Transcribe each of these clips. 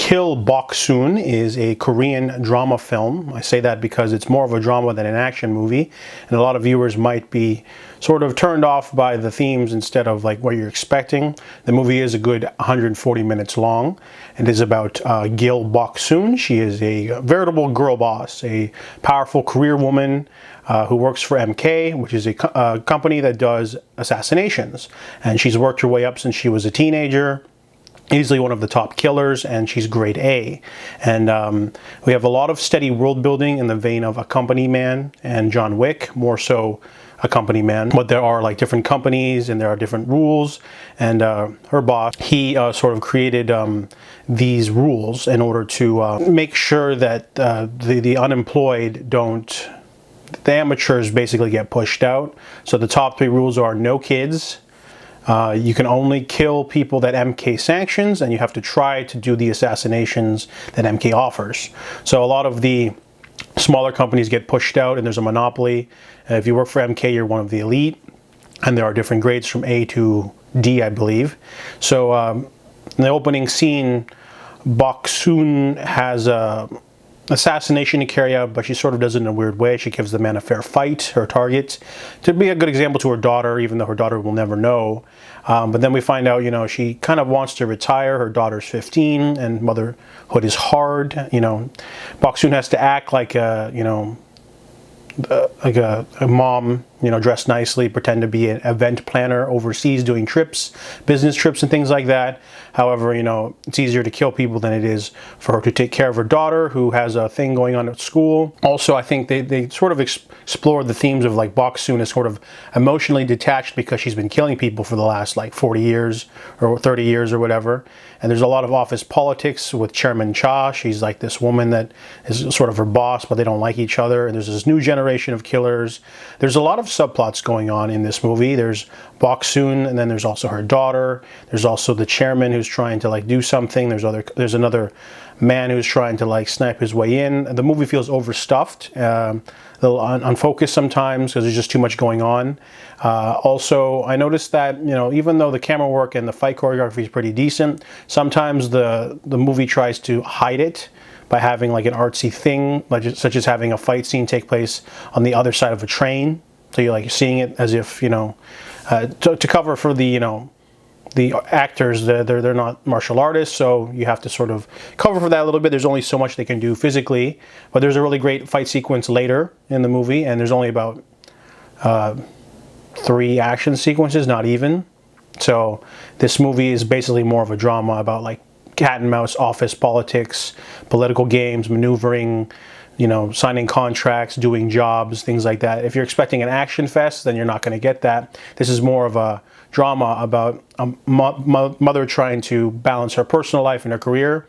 Kill Boksoon is a Korean drama film. I say that because it's more of a drama than an action movie, and a lot of viewers might be sort of turned off by the themes instead of like what you're expecting. The movie is a good 140 minutes long and is about Gil Boksoon. She is a veritable girl boss, a powerful career woman who works for MK, which is a company that does assassinations. And she's worked her way up since she was a teenager. Easily one of the top killers, and she's grade A. And we have a lot of steady world building in the vein of A Company Man and John Wick, more so A Company Man. But there are like different companies and there are different rules, and her boss, he sort of created these rules in order to make sure that the unemployed don't, the amateurs basically get pushed out. So the top 3 rules are no kids. You can only kill people that MK sanctions, and you have to try to do the assassinations that MK offers. So a lot of the smaller companies get pushed out and there's a monopoly. If you work for MK, you're one of the elite, and there are different grades from A to D, I believe. So in the opening scene, Boksoon has a assassination to carry out, but she sort of does it in a weird way. She gives the man a fair fight, her target, to be a good example to her daughter, even though her daughter will never know. But then we find out, you know, she kind of wants to retire. Her daughter's 15 and motherhood is hard. You know, Boksoon has to act like a, you know, like a mom, you know, dressed nicely, pretend to be an event planner overseas doing trips, business trips and things like that. However, you know, it's easier to kill people than it is for her to take care of her daughter who has a thing going on at school. Also, I think they sort of explore the themes of like Boksoon is sort of emotionally detached because she's been killing people for the last like 40 years or 30 years or whatever. And there's a lot of office politics with Chairman Cha. She's like this woman that is sort of her boss, but they don't like each other. And there's this new generation of killers. There's a lot of subplots going on in this movie. There's Boksoon, and then there's also her daughter. There's also the chairman who's trying to like do something. There's another man who's trying to like snipe his way in. The movie feels overstuffed, a little unfocused sometimes because there's just too much going on. Also, I noticed that, you know, even though the camera work and the fight choreography is pretty decent, sometimes the movie tries to hide it by having like an artsy thing, such as having a fight scene take place on the other side of a train. So you're like seeing it as if, you know, to cover for the, you know, the actors, they're not martial artists, so you have to sort of cover for that a little bit. There's only so much they can do physically, but there's a really great fight sequence later in the movie, and there's only about 3 action sequences, not even. So this movie is basically more of a drama about like cat and mouse office politics, political games, maneuvering, you know, signing contracts, doing jobs, things like that. If you're expecting an action fest, then you're not going to get that. This is more of a drama about a mother trying to balance her personal life and her career.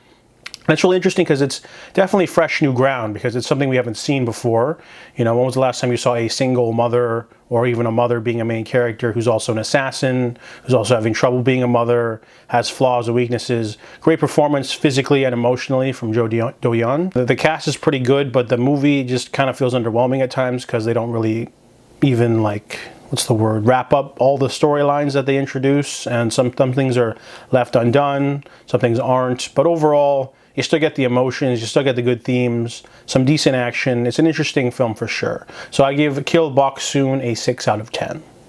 And it's really interesting because it's definitely fresh new ground, because it's something we haven't seen before. You know, when was the last time you saw a single mother, or even a mother being a main character who's also an assassin, who's also having trouble being a mother, has flaws and weaknesses. Great performance physically and emotionally from Do-yeon. The cast is pretty good, but the movie just kind of feels underwhelming at times because they don't really even like, what's the word, wrap up all the storylines that they introduce, and some things are left undone, some things aren't. But overall, you still get the emotions, you still get the good themes, some decent action. It's an interesting film for sure. So I give Kill Boksoon a 6 out of 10.